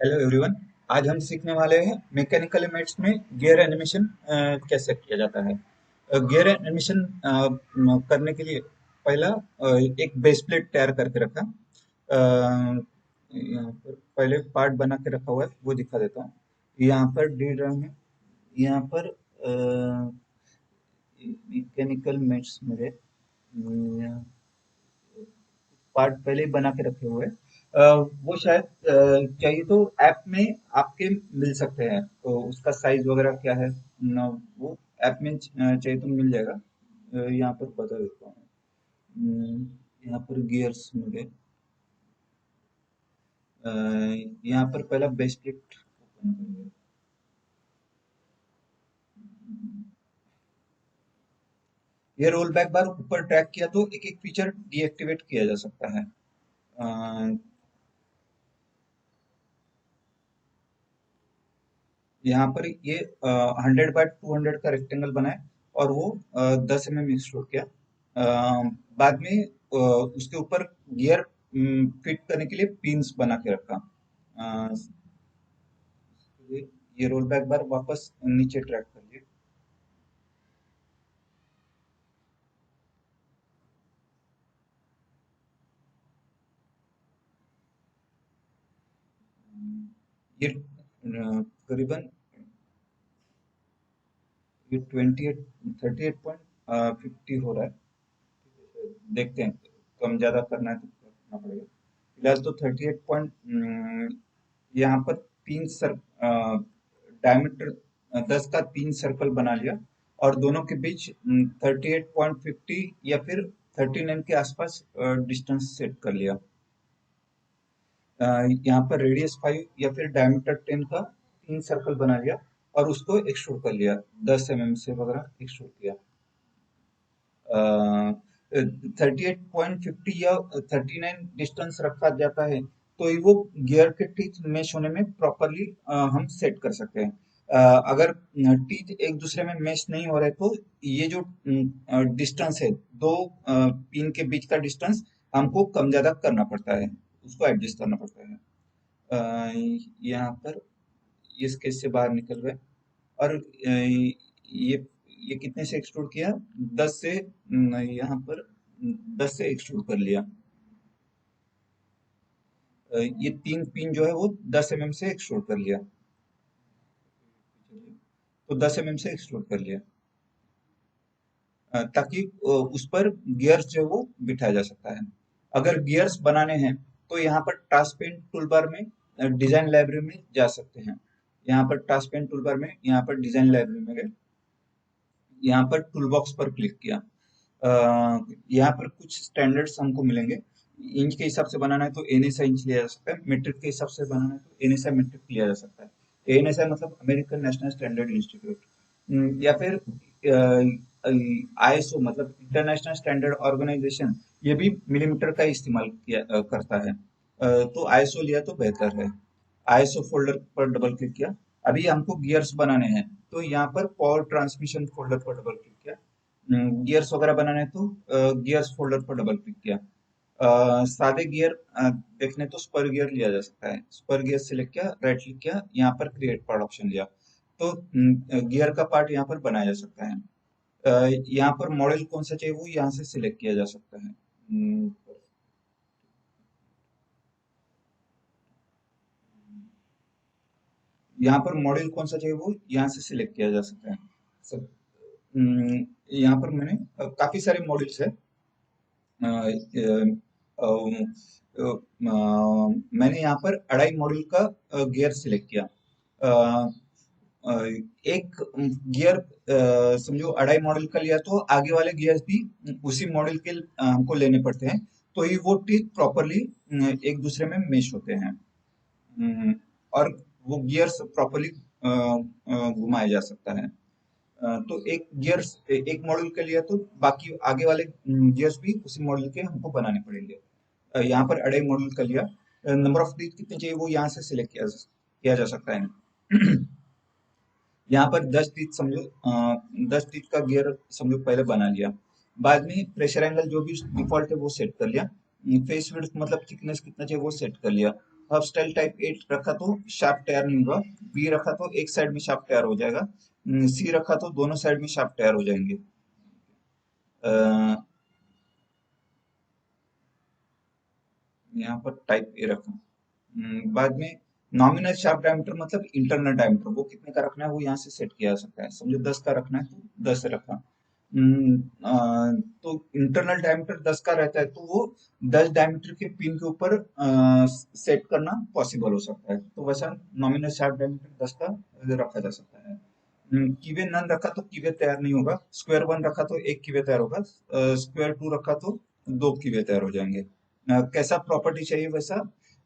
Hello everyone. आज हम सीखने वाले हैं मैकेनिकल इमेज में गियर एनिमेशन कैसे किया जाता है। गियर एनिमेशन करने के लिए पहला एक बेस प्लेट तैयार करके रखा। यहाँ पर पहले पार्ट बना के रखा हुआ है, वो दिखा देता हूँ। यहाँ पर डी ड्राइंग है। यहाँ पर मैकेनिकल इमेज मेरे पार्ट पहले ही बना के रखे हुए हैं। वो शायद चाहिए तो ऐप में आपके मिल सकते हैं, तो उसका साइज वगैरह क्या है न, वो ऐप में चाहिए तो मिल जाएगा। यहाँ पर बता देता हूँ। यहाँ पर गियर्स मिले। अ, यहाँ पर पहला बेस प्लेट ओपन करेंगे। ये रोल बैक बार ऊपर ट्रैक किया तो एक एक फीचर डीएक्टिवेट किया जा सकता है। अ, यहाँ पर ये 100 बाय 200 का रेक्टेंगल बनाए और वो 10 mm एक्सट्रूड किया। बाद में उसके ऊपर गियर फिट करने के लिए पिंस बना के रखा। अ, ये रोल बैक बार वापस नीचे ट्रैक कर लिए। ये करीबन ये 38 38.50 हो रहा है। देखते हैं, कम ज्यादा करना है तो करना पड़ेगा। फिलहाल तो 38 यहाँ पर तीन सर डायमीटर 10 का 3 सर्कल बना लिया और दोनों के बीच 38.50 या फिर 39 के आसपास डिस्टेंस सेट कर लिया। यहाँ पर रेडियस 5 या फिर डायमीटर 10 का 3 सर्कल बना लिया और उसको एक्सट्रूड कर लिया, 10 mm से वगैरह एक्सट्रूड किया। 38.50 या 39 डिस्टेंस रखा जाता है तो ही वो गियर के टीथ मैच होने में प्रॉपरली हम सेट कर सकते हैं। अगर टीथ एक दूसरे में मैच नहीं हो रहे तो ये जो डिस्टेंस है, दो पिन के बीच का डिस्टेंस हमको कम ज्यादा करना पड़ता है, उसको एडजस्ट करना पड़ता है। यहाँ पर इस केस से बाहर निकल गए और ये कितने से एक्सट्रूड किया? 10 से यहाँ पर 10 से एक्सट्रूड कर लिया। ये 3 पिन जो है वो 10 mm से एक्सट्रूड कर लिया, तो 10 mm से एक्सट्रूड कर लिया। ताकि उस पर गियर्स जो है वो बिठाया जा सकता है। अगर गियर्स बनाने हैं तो यहाँ पर टास्क पेन टूल बार में डिजाइन लाइब्रेरी में जा सकते हैं। यहाँ पर टास्क पेन टूल बार में यहाँ पर डिजाइन लाइब्रेरी में गए, यहाँ पर टूल बॉक्स पर क्लिक किया। यहाँ पर कुछ स्टैंडर्ड्स हमको मिलेंगे। इंच के हिसाब से बनाना है तो एनएसआई इंच लिया जा सकता है, मीट्रिक के हिसाब से बनाना है तो एनएसआई मीट्रिक लिया जा सकता है। एनएसआई मतलब अमेरिकन नेशनल स्टैंडर्ड इंस्टीट्यूट, या फिर आईएसओ मतलब इंटरनेशनल स्टैंडर्ड ऑर्गेनाइजेशन, ये भी मिलीमीटर का इस्तेमाल किया करता है। तो आईएसओ लिया तो बेहतर है। आईएसओ फोल्डर पर डबल क्लिक किया। अभी हमको गियर्स बनाने हैं तो यहाँ पर पावर ट्रांसमिशन फोल्डर पर डबल क्लिक किया। गियर्स वगैरह बनाने हैं तो गियर्स फोल्डर पर डबल क्लिक किया। सादे गियर देखने तो स्पर गियर लिया जा सकता है, स्पर गियर सिलेक्ट किया, राइट क्लिक किया, यहाँ पर क्रिएट पार्ट ऑप्शन लिया तो गियर का पार्ट यहाँ पर बनाया जा सकता है। यहाँ पर मॉडल कौन सा चाहिए वो यहाँ से सिलेक्ट किया जा सकता है। यहाँ पर मॉडल कौन सा चाहिए वो यहाँ से सिलेक्ट किया जा सकता है। सब यहाँ पर मैंने काफी सारे मॉडल्स है। अ, अ, अ, मैंने यहाँ पर 2.5 मॉडल का गियर सिलेक्ट किया। अ, अ, एक गियर समझो 2.5 मॉडल का लिया तो आगे वाले गियर्स भी उसी मॉडल के हमको लेने पड़ते हैं, तो ही वो टीथ प्रॉपरली एक दूसरे में मेश होते हैं। और वो गियर्स प्रॉपरली घुमाया जा सकता है। तो एक गियर्स एक मॉडल के लिए तो बाकी आगे वाले गियर्स भी उसी मॉडल के हमको बनाने पड़ेंगे। यहाँ पर 2.5 मॉडल का लिया। नंबर ऑफ टीथ कितने चाहिए वो यहाँ से सिलेक्ट किया जा सकता है। यहाँ पर 10 टीथ समझो, 10 टीथ का गियर समझो पहले बना लिया। बाद में प्रेशर एंगल जो भी डिफॉल्ट है वो सेट कर लिया। फेस विड्थ मतलब थिकनेस कितना चाहिए वो सेट कर लिया। हब स्टाइल टाइप 8 रखा तो शार्प टायर नहीं होगा, बी रखा तो एक साइड में शार्प टायर हो जाएगा, सी रखा तो दोनों साइड में शार्प टायर हो जाएंगे। अ, यहाँ पर टाइप ए रखा। बाद में नॉमिनल शाफ्ट डायमीटर मतलब इंटरनल डायमीटर, वो कितने का रखना है वो यहाँ से सेट किया जा सकता है। समझो 10 का रखना है तो 10 रखा। तो इंटरनल डायमीटर 10 का रहता है तो वो 10 डायमीटर के पिन के ऊपर सेट करना पॉसिबल हो सकता है, तो वैसा नॉमिनल शाफ्ट डायमीटर 10 का रखा जा सकता है। कीवे नन रखा तो कीवे तैयार नहीं होगा, स्क्वायर वन रखा तो एक कीवे तैयार होगा, स्क्वायर टू रखा तो दो कीवे तैयार हो जाएंगे। कैसा प्रॉपर्टी चाहिए वैसा,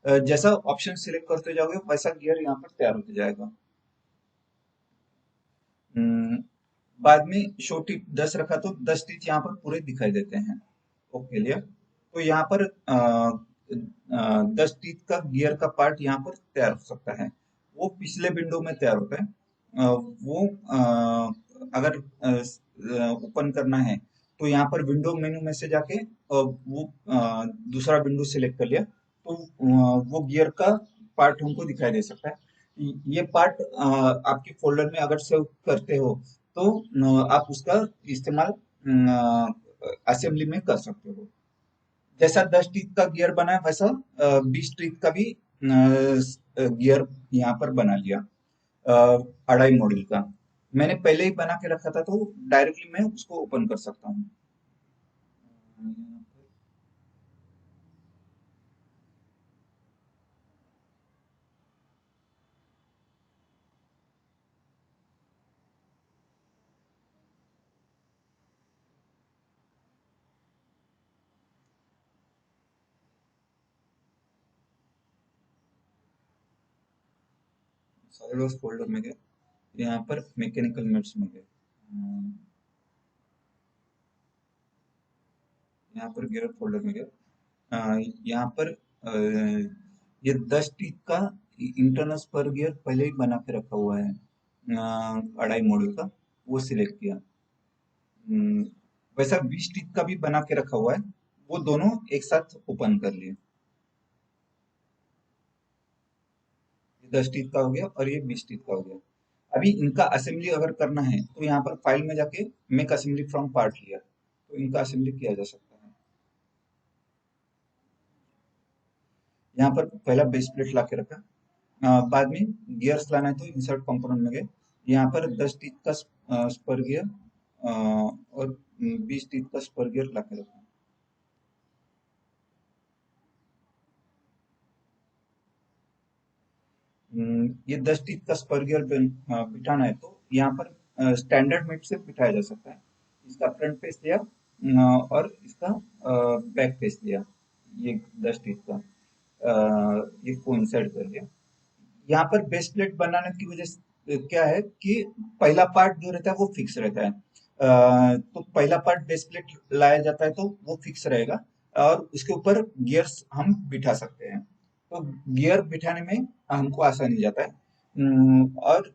जैसा ऑप्शन सिलेक्ट करते जाओगे वैसा गियर यहाँ पर तैयार होते जाएगा। हम्म, बाद में शो टिप 10 रखा तो 10 टीथ यहाँ पर पूरे दिखाई देते हैं। ओके लिया। तो यहाँ पर 10 टीथ का गियर का पार्ट यहाँ पर तैयार हो सकता है, वो पिछले विंडो में तैयार होता है। वो अगर ओपन करना है तो यहाँ पर विंडो मेनू में से जाके वो दूसरा विंडो सिलेक्ट कर लिया तो वो गियर का पार्ट हमको दिखाई दे सकता है। ये पार्ट आपके फोल्डर में अगर सेव करते हो तो आप उसका इस्तेमाल असेंबली में कर सकते हो। जैसा 10 टीथ का गियर बना है वैसा 20 टीथ का भी गियर यहाँ पर बना लिया, अढ़ाई मॉडल का। मैंने पहले ही बना के रखा था तो डायरेक्टली मैं उसको ओपन कर सकता हूँ। सॉलिडवर्क्स फोल्डर में गए, यहाँ पर मैकेनिकल मेट्स में गए, यहाँ पर गियर फोल्डर में गए, यहाँ पर ये 10 टीथ का इंटरनल स्पर गियर पहले ही बना के रखा हुआ है, अढ़ाई मॉडल का, वो सिलेक्ट किया। हम्म, वैसा 20 टीथ का भी बना के रखा हुआ है, वो दोनों एक साथ ओपन कर लिए। ये 10 टीथ का हो गया और ये 20 टीथ का हो गया। अभी इनका असेंबली अगर करना है तो यहाँ पर फाइल में जाके मेक असेंबली फ्रॉम पार्ट लिया तो इनका असेंबली किया जा सकता है। यहाँ पर पहला बेस प्लेट ला के रखा, बाद में गियर्स लाना है तो इंसर्ट कंपोनेंट में गए, यहाँ पर 10 टीथ का स्पर गियर और 20 टीथ का स्पर गियर ला के रखा। ये 10 टीथ का स्पर गियर बिठाना है तो यहाँ पर स्टैंडर्ड मेट से बिठाया जा सकता है। इसका फ्रंट फेस लिया और इसका बैक फेस लिया, ये 10 टीथ का ये कोइंसाइड कर लिया। यहाँ पर बेस प्लेट बनाने की वजह से क्या है कि पहला पार्ट जो रहता है वो फिक्स रहता है, तो पहला पार्ट बेस प्लेट लाया जाता है तो वो फिक्स रहेगा और उसके ऊपर गियर्स हम बिठा सकते हैं, तो गियर बिठाने में हमको आसानी हो जाता है। और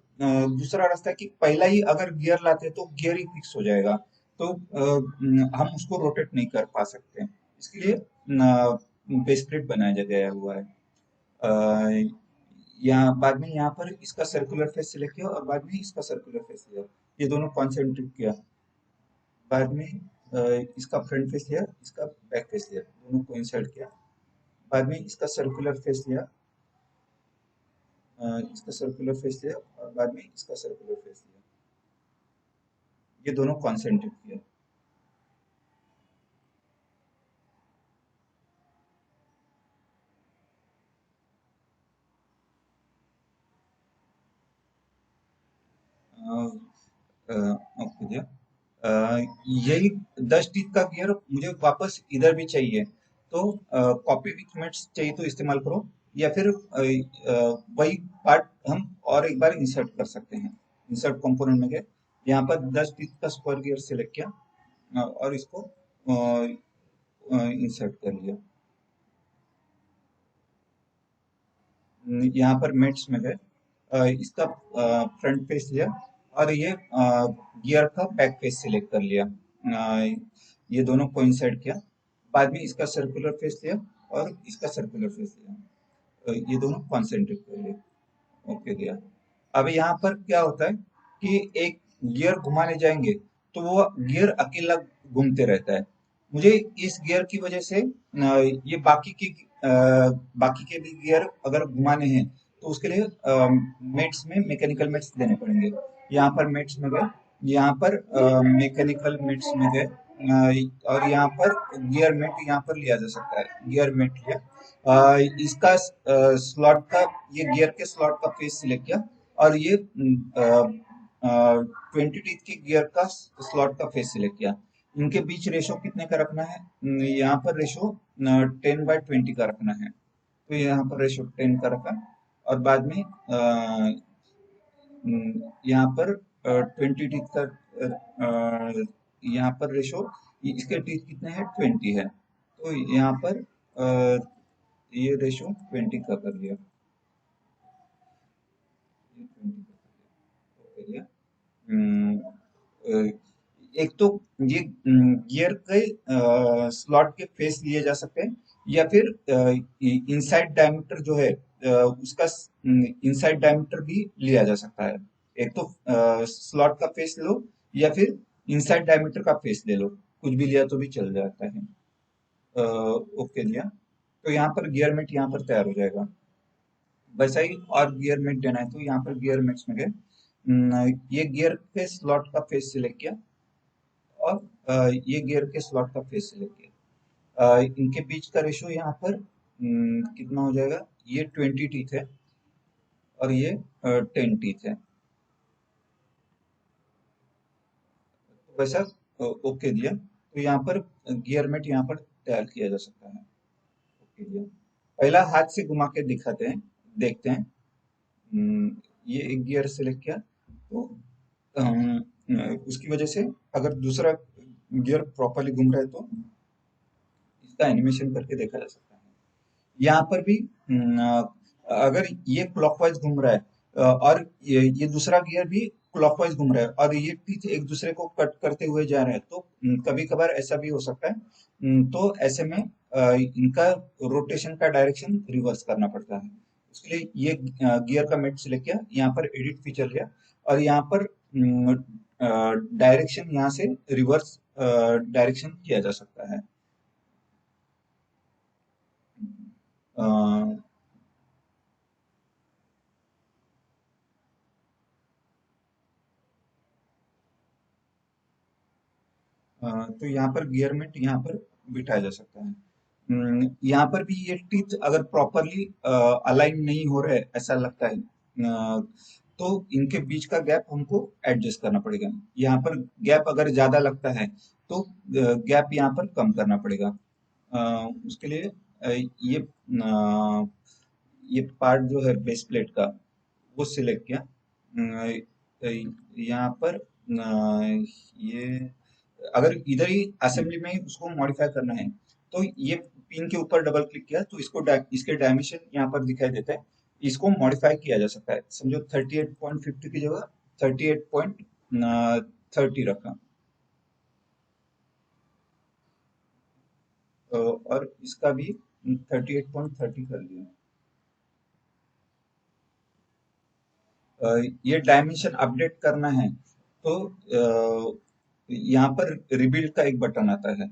दूसरा रास्ता है कि पहला ही अगर गियर लाते हैं तो गियर ही फिक्स हो जाएगा, तो हम उसको रोटेट नहीं कर पा सकते, इसके लिए बेस प्लेट बनाया गया हुआ है। यहाँ बाद में यहाँ पर इसका सर्कुलर फेस सिलेक्ट किया और बाद में इसका सर्कुलर फेस लिया, ये दोनों कॉन्सेंट्रिक किया। बाद में इसका फ्रंट फेस लिया, इसका बैक फेस लिया, दोनों को इंसर्ट किया। बाद में इसका सर्कुलर फेस लिया, इसका सर्कुलर फेस लिया और बाद में इसका सर्कुलर फेस लिया, ये दोनों कॉन्सेंट्रिक किया। ओके दिया। यही 10 टीथ का गियर मुझे वापस इधर भी चाहिए तो कॉपी विथ मेट्स चाहिए तो इस्तेमाल करो, या फिर वही पार्ट हम और एक बार इंसर्ट कर सकते हैं। इंसर्ट कंपोनेंट में गए, यहाँ पर 10 टीथ का स्क्वायर गियर सिलेक्ट किया और इसको इंसर्ट कर लिया। यहाँ पर मेट्स में गए, इसका फ्रंट फेस लिया और ये गियर का बैक फेस सिलेक्ट कर लिया, ये दोनों कोइंसाइड किया। बाद में इसका सर्कुलर फेस लिया और इसका सर्कुलर फेस लिया। ये दोनों कॉन्सेंट्रिक कर लिए। ओके दिया। अब यहाँ पर क्या होता है कि एक गियर घुमाने जाएंगे तो वो गियर अकेला घूमते रहता है। मुझे इस गियर की वजह से ये बाकी के भी गियर अगर घुमाने हैं तो उसके लिए मेट्स में मैकेनिकल मेट्स देने पड़ेंगे। यहाँ पर मेट्स में गए, यहाँ पर मैकेनिकल मेट्स में गए, और यहाँ पर गियर मेट यहाँ पर लिया जा सकता है, गियर मेट लिया। इसका स्लॉट का, ये गियर के स्लॉट का फेस सिलेक्ट किया, और ये 20 टीथ की गियर का स्लॉट का फेस सिलेक्ट किया। इनके बीच रेशो कितने का रखना है? यहाँ पर रेशो 10/20 का रखना है, तो यहाँ पर रेशो 10 का रखा। और बाद में यहाँ पर 20 टीथ का, यहाँ पर रेशो, इसके टीथ कितने हैं? 20 है, तो यहाँ पर ये रेशो 20 का कर लिया, ये 20 का कर लिया। हम्म, अ, एक तो ये गियर के स्लॉट के फेस लिए जा सकते हैं, या फिर इनसाइड डायमीटर जो है उसका इनसाइड डायमीटर भी लिया जा सकता है। एक तो स्लॉट का फेस लो, या फिर इनसाइड डायमीटर का फेस ले लो, कुछ भी लिया तो भी चल जाता है। ओके लिया, तो यहाँ पर गियर मेट यहाँ पर तैयार हो जाएगा। वैसा ही और गियर मेट देना है तो यहाँ पर गियर मेट्स में गए, ये गियर के स्लॉट का फेस सिलेक्ट किया, और ये गियर के स्लॉट का फेस सिलेक्ट किया। इनके बीच का रेशो यहाँ पर कितना हो जाएगा? ये 20 टीथ है, और ये 10 टीथ है। तो वैसा ओके दिया, तो यहाँ पर गियर मेट यहाँ पर तैयार किया जा सकता है। ओके दिया। पहला हाथ से घुमा के दिखाते हैं, देखते हैं। ये एक गियर सेलेक्ट किया, तो उसकी वजह से अगर दूसरा गियर प्रॉपरली घूम रहा है तो इसका एनिमेशन करके देखा जा सकता है। यहाँ पर भी अगर ये क्लॉकवाइज घूम रहा है, और ये दूसरा गियर भी क्लॉकवाइज घूम रहा है, और ये टीथ एक दूसरे को कट करते हुए जा रहे हैं, तो कभी कभार ऐसा भी हो सकता है। तो ऐसे में इनका रोटेशन का डायरेक्शन रिवर्स करना पड़ता है। उसके लिए ये गियर का मेट सिलेक्ट किया, यहाँ पर एडिट फीचर लिया, और यहाँ पर डायरेक्शन यहाँ से रिवर्स डायरेक्शन किया जा सकता है। अ, तो यहाँ पर गियर मेट यहाँ पर बिठाया जा सकता है। यहाँ पर भी ये टीथ अगर प्रॉपरली अलाइन नहीं हो रहे, ऐसा लगता है, तो इनके बीच का गैप हमको एडजस्ट करना पड़ेगा। यहाँ पर गैप अगर ज्यादा लगता है तो गैप यहाँ पर कम करना पड़ेगा। उसके लिए ये पार्ट जो है बेस प्लेट का, वो सिलेक्ट किया। यहाँ पर ये अगर इधर ही असेंबली में ही उसको मॉडिफाई करना है तो ये पिन के ऊपर डबल क्लिक किया तो इसके डायमेंशन यहाँ पर दिखाई देता है। इसको मॉडिफाई किया जा सकता है, समझो 38.50 की जगह 38.30 रखा। और इसका भी 38.30 कर दिया। ये डायमेंशन अपडेट करना है तो यहाँ पर रिबिल्ड का एक बटन आता है।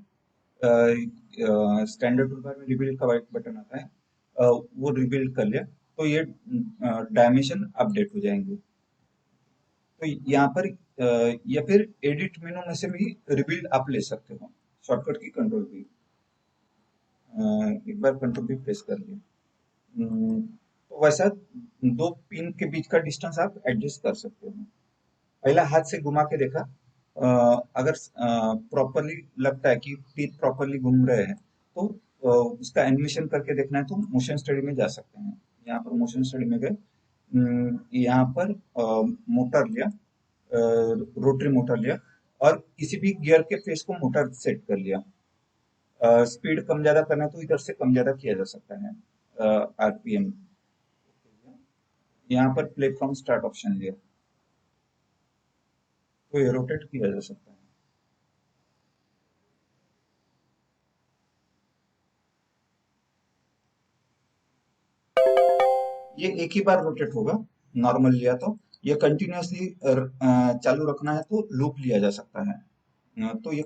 स्टैंडर्ड टूल बार में रिबिल्ड का एक बटन आता है, वो रिबिल्ड कर लिया तो ये डायमेंशन अपडेट हो जाएंगे। तो यहाँ पर या फिर एडिट मेनू में से भी रिबिल्ड आप ले सकते हो, शॉर्टकट की कंट्रोल भी, एक बार कंट्रोल भी प्रेस कर लिया। तो वैसा दो पिन के बीच का डिस्टेंस आप एडजस्ट कर सकते हो। पहला हाथ से घुमा के देखा, अगर प्रॉपरली लगता है कि टीथ प्रॉपरली घूम रहे हैं तो उसका एनिमेशन करके देखना है तो मोशन स्टडी में जा सकते हैं। यहाँ पर मोशन स्टडी में गए, यहाँ पर मोटर लिया, रोटरी मोटर लिया, और किसी भी गियर के फेस को मोटर सेट कर लिया। स्पीड कम ज्यादा करना है तो इधर से कम ज्यादा किया जा सकता है, आरपीएम। यहाँ पर प्लेटफॉर्म स्टार्ट ऑप्शन लिया तो ये रोटेट किया जा सकता है। एक ही बार रोटेट होगा नॉर्मल लिया तो। ये कंटिन्यूअसली चालू रखना है तो लूप लिया जा सकता है। तो ये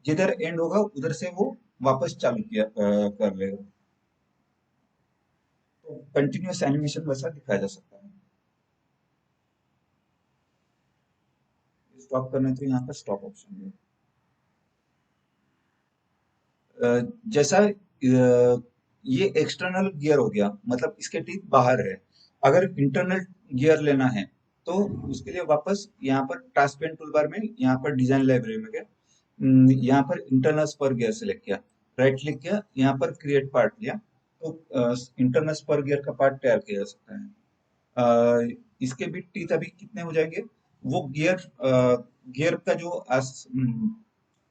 जिधर एंड होगा उधर से वो वापस चालू किया कर लेगा। तो कंटिन्यूअस एनिमेशन वैसा दिखाया जा सकता है। स्टॉप करना है तो यहाँ पर स्टॉप ऑप्शन है। जैसा ये एक्सटर्नल गियर हो गया, मतलब इसके टीथ बाहर है। अगर इंटरनल गियर लेना है तो उसके लिए वापस यहाँ पर टास्क पेन टूल बार में यहाँ पर डिजाइन लाइब्रेरी में गया, यहाँ पर इंटरनल स्पर गियर सेलेक्ट किया, राइट क्लिक किया, यहाँ पर क्रिएट पार्ट लिया, तो इंटरनल स्पर गियर का पार्ट तैयार किया जा सकता है। इसके भी टीथ अभी कितने हो जाएंगे, वो गियर का जो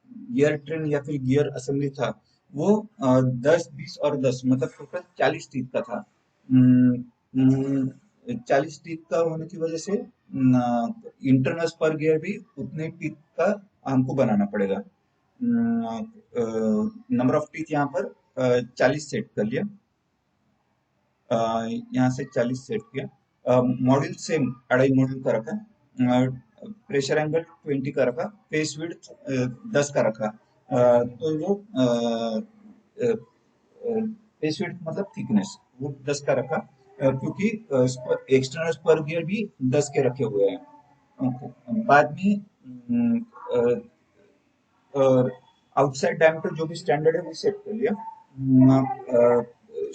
गियर ट्रेन या फिर गियर असेंबली था वो 10, 20 और 10 मतलब टोटल 40 टीथ का था। 40 टीथ का होने की वजह से इंटरनल पर गियर भी उतने टीथ का हमको बनाना पड़ेगा। नंबर ऑफ टीथ यहाँ पर 40 सेट कर लिया। यहाँ से 40 सेट किया। मॉड्यूल सेम 2.5 मॉड्यूल का रखा। प्रेशर एंगल 20 का रखा। फेस विड्थ 10 का रखा। तो वो फेस विड्थ मतलब थिकनेस वो 10 का रखा, क्योंकि एक्सटर्नल स्पर गियर भी 10 के रखे हुए हैं। बाद में आउटसाइड डायमीटर जो भी स्टैंडर्ड है वो सेट कर लिया।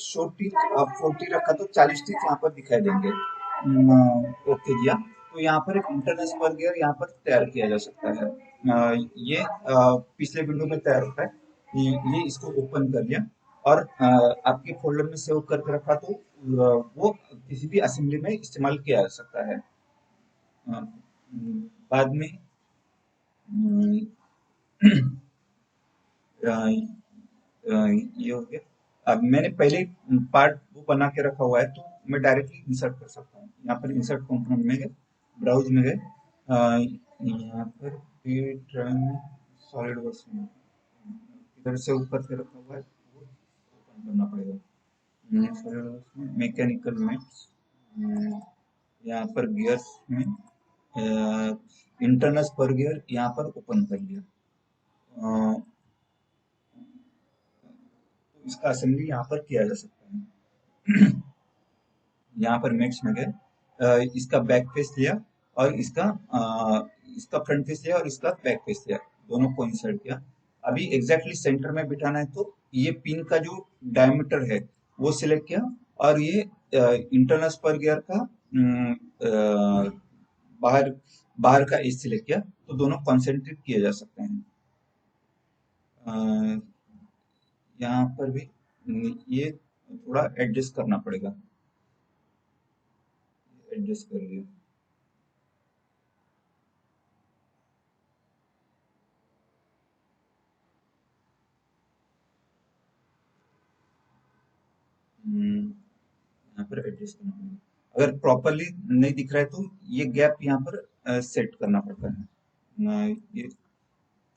शॉर्ट टीथ आप 40 रखा तो 40 टीथ यहाँ पर दिखाई देंगे। ओके दिया तो यहाँ पर एक इंटरनल स्पर गियर यहाँ पर तैयार किया जा सकता है। ये पिछले विंडो में तैयार होता है। ये इसको ओपन कर लिया और आपके फोल्डर में सेव करके रखा तो वो किसी भी असेंबली में इस्तेमाल किया जा सकता है। बाद में अम, अ, ये हो गया। अब मैंने पहले ही पार्ट वो बना के रखा हुआ है तो मैं डायरेक्टली इंसर्ट कर सकता हूँ। यहाँ पर इंसर्ट कंपोनेंट में गए, ब्राउज में गए, यहाँ पर सॉलिड वर्क्स में इधर से ऊपर से रखा हुआ है वो ओपन करना पड़ेगा। सॉलिड वर्क्स में मैकेनिकल मेट्स, यहाँ पर गियर्स में इंटरनल पर गियर यहाँ पर ओपन कर लिया। अ, तो इसका असेंबली यहाँ पर किया जा सकता है। यहाँ पर मेट्स में गए, इसका बैक फेस लिया और इसका फ्रंट फेस लिया और इसका बैक फेस लिया, दोनों को इंसर्ट किया। अभी एग्जैक्टली सेंटर में बिठाना है तो ये पिन का जो डायमीटर है वो सिलेक्ट किया और ये इंटरनल स्पर गियर का बाहर बाहर का एज सिलेक्ट किया तो दोनों कॉन्सेंट्रेट किए जा सकते हैं। अ, यहाँ पर भी ये थोड़ा एडजस्ट करना पड़ेगा। एडजस्ट कर लिया। यहाँ पर एडजस्ट करना पड़ेगा। अगर प्रॉपरली नहीं दिख रहा है तो ये गैप यहाँ पर सेट करना पड़ता है। ये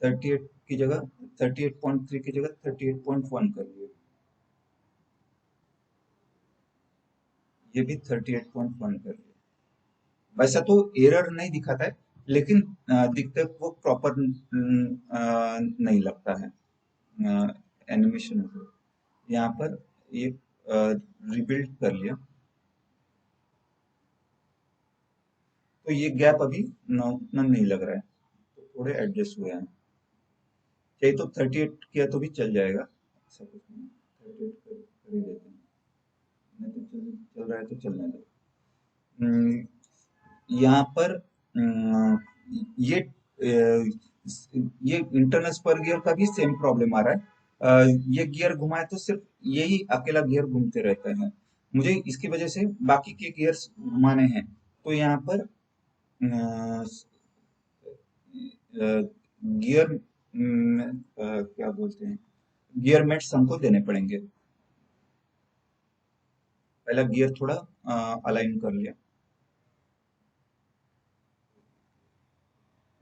38 की जगह 38.3 की जगह 38.1 कर लिया। ये भी 38.1 कर लिया। वैसा तो एरर नहीं दिखाता है लेकिन दिखते वो प्रॉपर नहीं लगता है एनिमेशन। यहाँ पर ये रिबिल्ड कर लिया तो ये गैप अभी उतना नहीं लग रहा है, तो थोड़े एडजस्ट हुए हैं। चाहिए तो 38 किया तो भी चल जाएगा, ऐसा कुछ नहीं। 38 कर ही देते हैं, नहीं तो चल रहा है तो चलने दो। हम्म, यहाँ पर ये ये इंटरनल स्पर गियर का भी सेम प्रॉब्लम आ रहा है। ये गियर घुमाए तो सिर्फ यही अकेला गियर घूमते रहते हैं। मुझे इसकी वजह से बाकी के गियर्स घुमाने हैं तो यहाँ पर गियर क्या बोलते हैं, गियर मेट्स हमको देने पड़ेंगे। पहला गियर थोड़ा अलाइन कर लिया,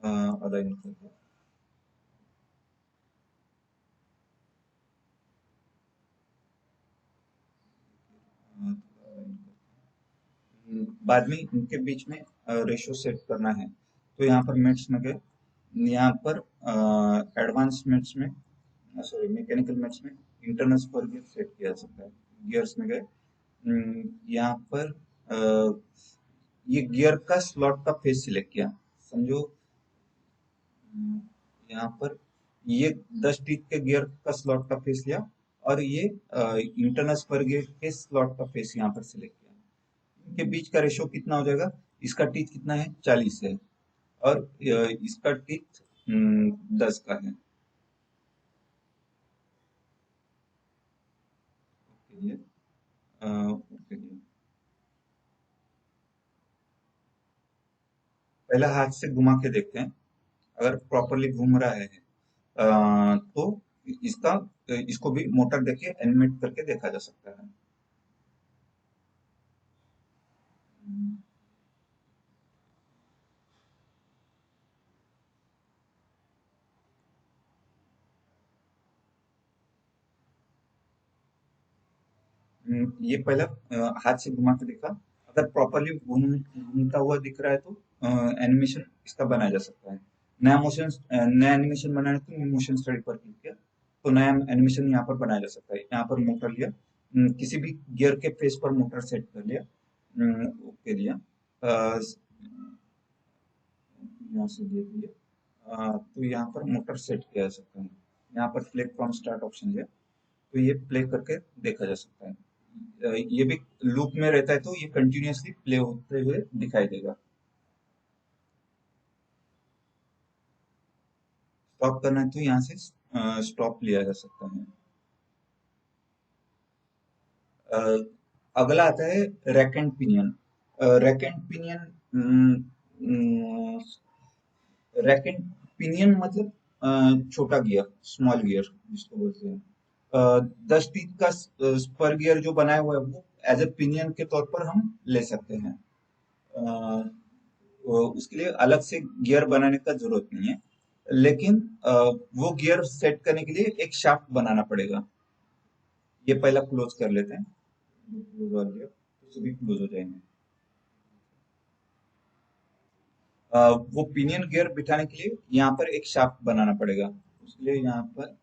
अलाइन कर लिया। थोड़ा align कर लिया। बाद में इनके बीच में रेशियो सेट करना है। तो यहाँ पर मेट्स में गए, यहाँ पर एडवांस मेट्स में, सॉरी मैकेनिकल मेट्स में इंटरनल पर गियर सेट किया जा सकता है। गियर्स में गए, यहाँ पर ये गियर का स्लॉट का फेस सिलेक्ट किया, समझो। यहाँ पर ये 10 टीथ के गियर का स्लॉट का फेस लिया, और ये इंटरनल पर गियर के स्लॉट का फेस यहाँ पर सिलेक्ट किया। इनके बीच का रेशियो कितना हो जाएगा? इसका टीथ कितना है? 40 है, और इसका टीथ 10 का है। ओके जी, ओके जी। पहले हाथ से घुमा के देखते हैं, अगर प्रॉपरली घूम रहा है तो इसका इसको भी मोटर देके एनिमेट करके देखा जा सकता है। ये पहला हाथ से घुमा के देखा, अगर प्रॉपरली घूमता हुआ दिख रहा है तो एनिमेशन इसका बनाया जा सकता है। नया एनिमेशन बनाना तो मोशन स्टडी पर क्लिक किया, तो नया एनिमेशन यहाँ पर बनाया जा सकता है। यहाँ पर मोटर लिया, किसी भी गियर के फेस पर मोटर सेट कर लिया, ओके लिया, यहाँ से देख लिया, तो यहाँ पर मोटर सेट किया जा सकता है। यहाँ पर प्ले फ्रॉम स्टार्ट ऑप्शन लिया, तो ये प्ले करके देखा जा सकता है। ये भी लूप में रहता है, तो ये कंटिन्यूअसली प्ले होते हुए दिखाई देगा। स्टॉप करना है तो यहाँ से स्टॉप लिया जा सकता है। अ, अगला आता है rack and pinion. Rack and pinion, rack and pinion मतलब छोटा गियर, स्मॉल गियर जिसको बोलते हैं। 10 टीथ का स्पर गियर जो बनाया हुआ है वो एज ए पिनियन के तौर पर हम ले सकते हैं। अ, उसके लिए अलग से गियर बनाने का जरूरत नहीं है, लेकिन वो गियर सेट करने के लिए एक शाफ्ट बनाना पड़ेगा। ये पहला क्लोज कर लेते हैं, क्लोज वाला गियर तो सभी क्लोज हो जाएंगे। वो पिनियन गियर बिठाने के लिए यहाँ पर एक शाफ्ट बनाना पड़ेगा। उसके लिए यहाँ पर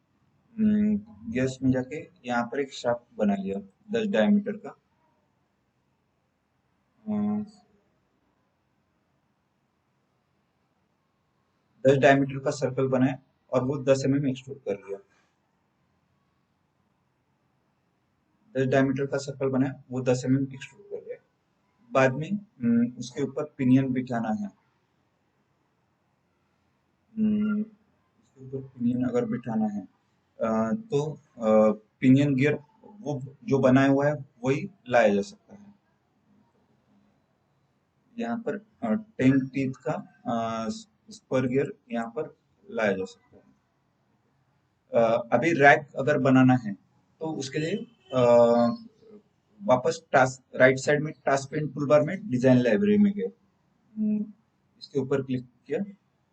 गियर्स में जाके यहाँ पर एक शाफ्ट बना लिया 10 डायमीटर का। 10 डायमीटर का सर्कल बनाया, और वो 10 mm एक्सट्रूड कर लिया। 10 डायमीटर का सर्कल बनाया, वो 10 mm एक्सट्रूड कर लिया। बाद में उसके ऊपर पिनियन बिठाना है। उसके ऊपर पिनियन अगर बिठाना है तो पिनियन गियर वो जो बनाया हुआ है वही लाया जा सकता है। यहाँ पर 10 टीथ का स्पर गियर यहाँ पर लाया जा सकता है। अभी रैक अगर बनाना है तो उसके लिए वापस टास्क राइट साइड में टास्क पेन टूलबार में डिजाइन लाइब्रेरी में गए, इसके ऊपर क्लिक किया,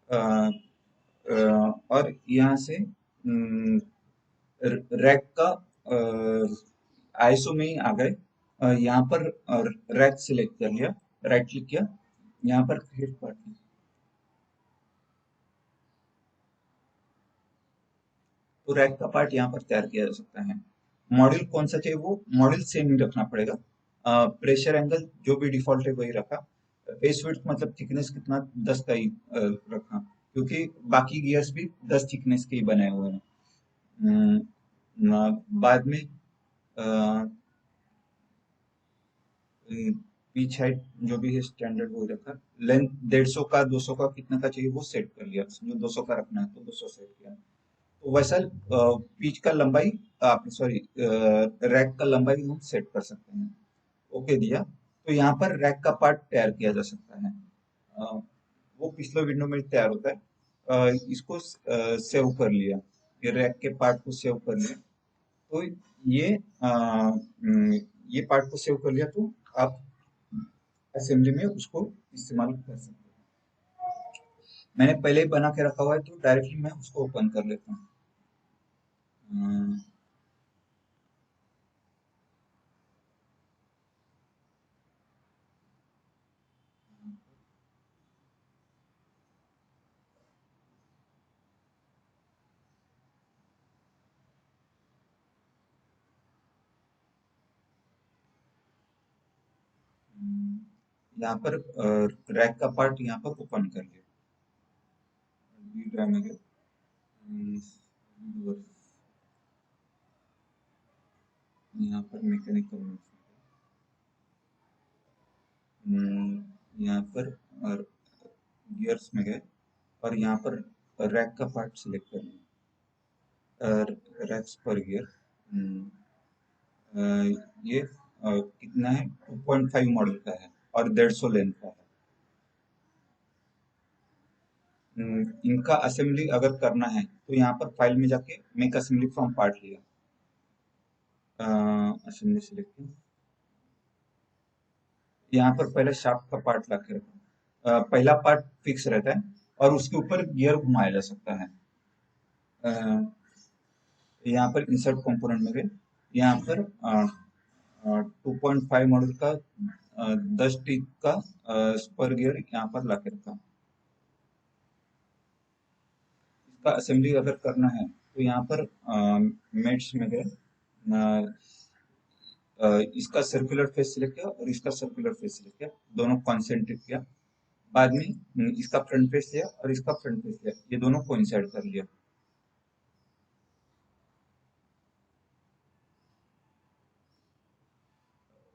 अ, और यहाँ से रैक का आईएसओ में ही आ गए। यहाँ पर रैक सिलेक्ट कर लिया, राइट क्लिक किया, यहाँ पर क्रिएट पार्ट, तो रैक का पार्ट यहाँ पर तैयार किया जा सकता है। मॉड्यूल कौन सा चाहिए वो मॉड्यूल सेम ही रखना पड़ेगा। प्रेशर एंगल जो भी डिफॉल्ट है वही रखा। फेस विड्थ मतलब थिकनेस कितना, 10 का ही रखा, क्योंकि बाकी गियर्स भी 10 थिकनेस के ही बनाए हुए हैं। बाद में पिच हाइट जो भी है स्टैंडर्ड वो रखा। लेंथ 150 का 200 का कितना का चाहिए वो सेट कर लिया, समझो 200 का रखना है तो 200 सेट किया। तो वैसा पिच का लंबाई, आप सॉरी रैक का लंबाई हम सेट कर सकते हैं। ओके दिया, तो यहाँ पर रैक का पार्ट तैयार किया जा सकता है। अ, वो पिछले विंडो में तैयार होता है। इसको सेव कर लिया, ये रैक के पार्ट को सेव कर लिया, तो ये ये पार्ट को सेव कर लिया, तो आप असेंबली में उसको इस्तेमाल कर सकते हैं। मैंने पहले ही बना के रखा हुआ है, तो डायरेक्टली मैं उसको ओपन कर लेता हूँ। यहाँ पर रैक का पार्ट यहाँ पर ओपन कर लिया, डी ड्राइव में गए, यहाँ पर मैकेनिकल में यहाँ पर गियर्स में गए और यहाँ पर रैक का पार्ट सिलेक्ट कर लिया, रैक्स पर गियर, ये कितना है, 2.5 मॉडल का है और 150 लेंथ का है। इनका असेंबली अगर करना है तो यहाँ पर फाइल में जाके मेक असेंबली फ्रॉम पार्ट लिया, असेंबली सिलेक्ट किया, यहाँ पर पहले शाफ्ट का पार्ट ला के रखा, पहला पार्ट फिक्स रहता है और उसके ऊपर गियर घुमाया जा सकता है। यहाँ पर इंसर्ट कंपोनेंट में गए, यहाँ पर 2.5 मॉडल का 10 टीथ का स्पर गियर यहाँ पर ला के रखा। इसका असेंबली अगर करना है तो यहाँ पर मेट्स में गए, इसका सर्कुलर फेस सिलेक्ट किया और इसका सर्कुलर फेस सिलेक्ट किया, दोनों कॉन्सेंट्रिक किया, बाद में इसका फ्रंट फेस लिया और इसका फ्रंट फेस लिया, ये दोनों कोइंसाइड कर लिया।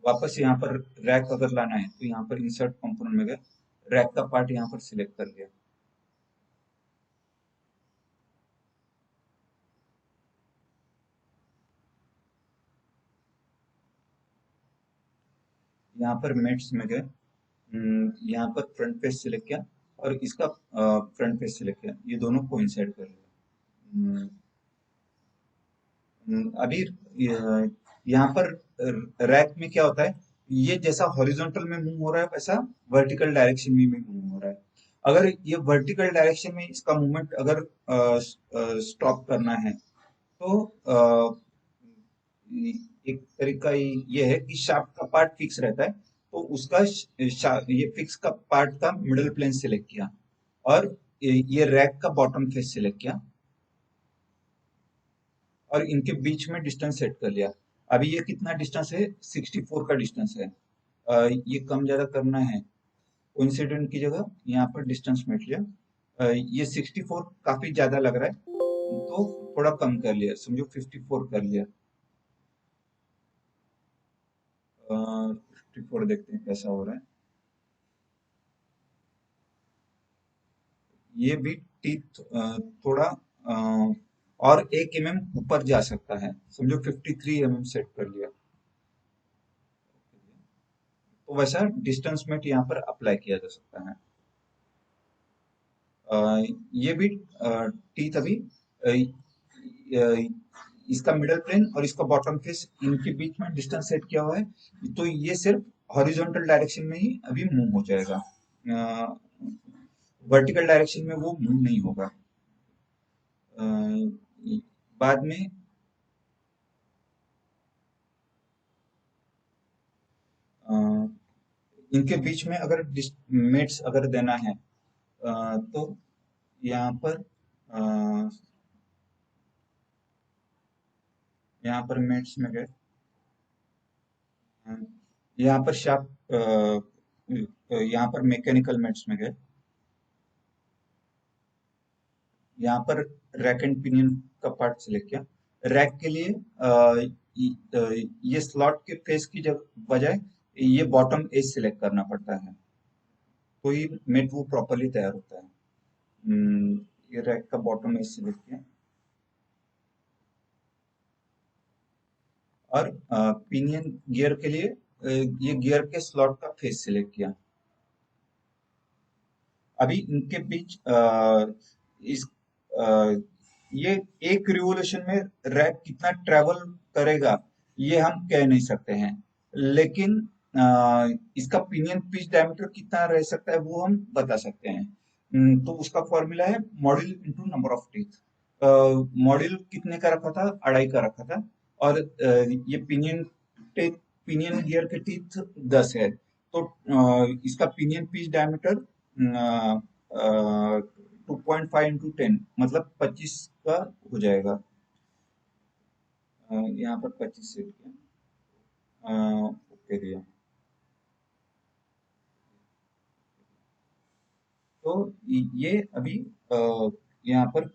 वापस यहाँ पर रैक अगर लाना है तो यहाँ पर इंसर्ट कंपोनेंट में गए, रैक का पार्ट यहाँ पर सिलेक्ट कर लिया, यहाँ पर मेट्स में गए, यहाँ पर फ्रंट पेज सिलेक्ट किया और इसका फ्रंट पेज सिलेक्ट किया, ये दोनों कोइंसाइड कर लिया। अभी यहाँ पर रैक में क्या होता है, ये जैसा हॉरिजॉन्टल में मूव हो रहा है वैसा वर्टिकल डायरेक्शन में भी मूव हो रहा है। अगर ये वर्टिकल डायरेक्शन में इसका मूवमेंट अगर स्टॉप करना है तो एक तरीका ये है कि शाफ्ट का पार्ट फिक्स रहता है, तो उसका ये फिक्स का पार्ट का मिडल प्लेन सिलेक्ट किया और ये रैक का बॉटम फेस सिलेक्ट किया और इनके बीच में डिस्टेंस सेट कर लिया। अभी ये कितना डिस्टेंस है, 64 का डिस्टेंस है, ये कम ज्यादा करना है, कोइंसिडेंट की जगह यहाँ पर डिस्टेंस मेट लिया, ये 64 काफी ज्यादा लग रहा है तो थोड़ा कम कर लिया, समझो 54 कर लिया, 54 देखते हैं कैसा हो रहा है। ये भी टीथ थोड़ा और 1 mm ऊपर जा सकता है, समझो 53 mm सेट कर लिया, तो वैसा डिस्टेंस मेट यहाँ पर अप्लाई किया जा सकता है। ये भी टीथ अभी इसका मिडल प्लेन और इसका बॉटम फेस, इनके बीच में डिस्टेंस सेट किया हुआ है, तो ये सिर्फ हॉरिजॉन्टल डायरेक्शन में ही अभी मूव हो जाएगा, वर्टिकल डायरेक्शन में वो मूव नहीं होगा। बाद में इनके बीच में अगर मेट्स अगर देना है तो यहाँ पर मेट्स में गए, यहाँ पर शार्प, यहाँ पर मैकेनिकल मेट्स में गए, यहाँ पर रैक एंड पिनियन का पार्ट सिलेक्ट किया, रैक के लिए ये स्लॉट के फेस की जगह बजाय ये बॉटम एज सिलेक्ट करना पड़ता है, तो ये मेट वो प्रॉपरली तैयार होता है। ये रैक का बॉटम एज सिलेक्ट किया और पिनियन गियर के लिए ये गियर के स्लॉट का फेस सिलेक्ट किया। अभी इनके बीच इस अ, ये एक रिवोल्यूशन में रैक कितना ट्रेवल करेगा ये हम कह नहीं सकते हैं, लेकिन इसका पिनियन पिच डायमीटर कितना रह सकता है वो हम बता सकते हैं। तो उसका फॉर्मूला है module into number of teeth, module कितने का रखा था, 2.5 का रखा था और ये पिनियन गियर के टीथ 10 है, तो इसका पिनियन पिच डायमीटर 2.5 इंटू 10 मतलब 25 का हो जाएगा, यहाँ पर 25 सेट किया, ओके दिया। तो ये अभी यहाँ पर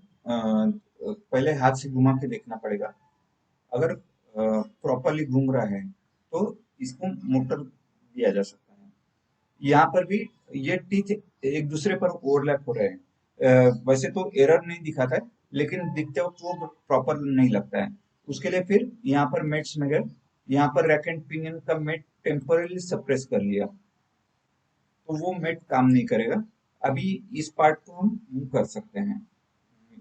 पहले हाथ से घुमा के देखना पड़ेगा। अगर प्रॉपरली घूम रहा है तो इसको मोटर दिया जा सकता है। यहाँ पर भी ये टीथ एक दूसरे पर ओवरलैप हो रहे हैं। वैसे तो एरर नहीं दिखाता है, लेकिन दिखते वक्त वो प्रॉपर नहीं लगता है। उसके लिए फिर यहाँ पर मेट्स में गए, यहाँ पर रैक एंड पिनियन का मेट टेम्परली सप्रेस कर लिया, तो वो मेट काम नहीं करेगा। अभी इस पार्ट को हम मूव कर सकते हैं।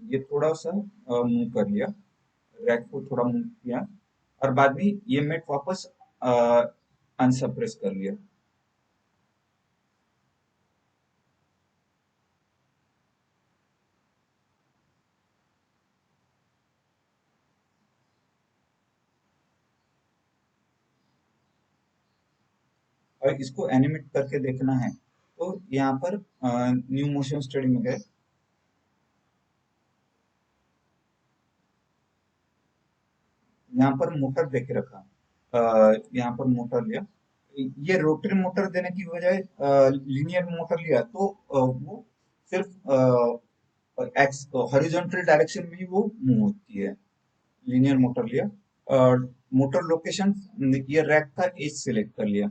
ये थोड़ा सा मूव कर लिया, रैक को थोड़ा मूव किया, और बाद में ये मेट वापस अनसप्रेस कर लिया। और इसको एनिमेट करके देखना है तो यहाँ पर न्यू मोशन स्टडी में गए, यहाँ पर मोटर देके रखा, यहाँ पर मोटर लिया। ये रोटरी मोटर देने की बजाय लीनियर मोटर लिया तो वो सिर्फ एक्स हॉरिजॉन्टल डायरेक्शन में ही वो मूव होती है। लीनियर मोटर लिया और मोटर लोकेशन ये रैक का एज सिलेक्ट कर लिया,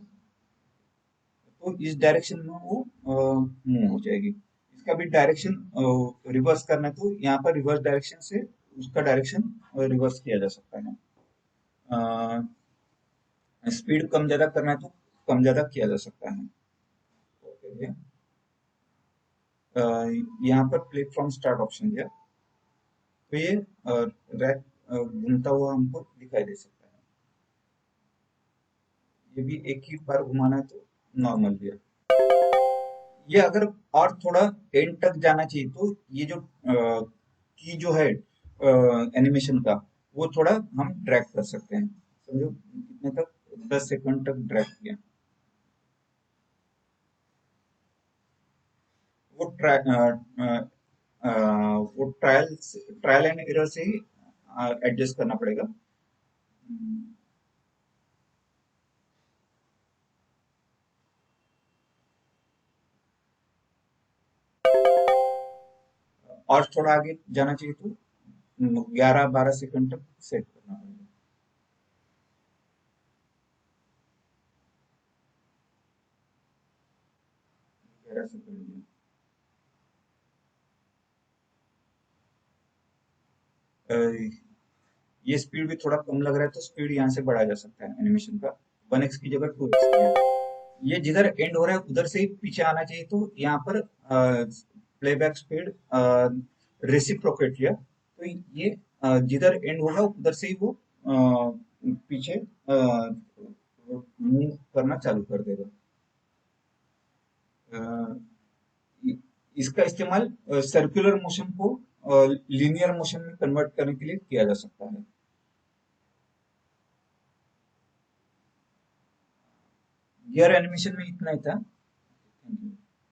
तो इस डायरेक्शन में वो मूव हो जाएगी। इसका भी डायरेक्शन रिवर्स करना है तो यहाँ पर रिवर्स डायरेक्शन से उसका डायरेक्शन रिवर्स किया जा सकता है। स्पीड कम ज्यादा करना है तो कम ज्यादा किया जा सकता है। ओके, यहाँ पर प्लेटफॉर्म स्टार्ट ऑप्शन दिया तो ये रैक घूमता हुआ हमको दिखाई दे सकता है। ये भी एक ही बार घुमाना है तो नॉर्मल दिया। ये अगर और थोड़ा एंड तक जाना चाहिए तो ये जो की जो है एनिमेशन का, वो थोड़ा हम ड्रैग कर सकते हैं। समझो कितने तक, 10 सेकंड तक ड्रैग किया। वो वो ट्रायल एंड एरर से ही एडजस्ट करना पड़ेगा। और थोड़ा आगे जाना चाहिए तो 11-12 सेकंड तक सेट करना पड़ेगा। 11 सेकंड। ये स्पीड भी थोड़ा कम लग रहा है तो स्पीड यहाँ से बढ़ाया जा सकता है एनिमेशन का। 1x की जगह 2x किया। ये जिधर एंड हो रहा है उधर से ही पीछे आना चाहिए तो यहाँ पर प्लेबैक स्पीड रेसिप्रोकेट लिया, तो ये जिधर एंड होगा उधर से ही वो पीछे मूव करना चालू कर देगा। अ, इ- इसका इस्तेमाल सर्कुलर मोशन को लीनियर मोशन में कन्वर्ट करने के लिए किया जा सकता है। गियर एनिमेशन में इतना ही था।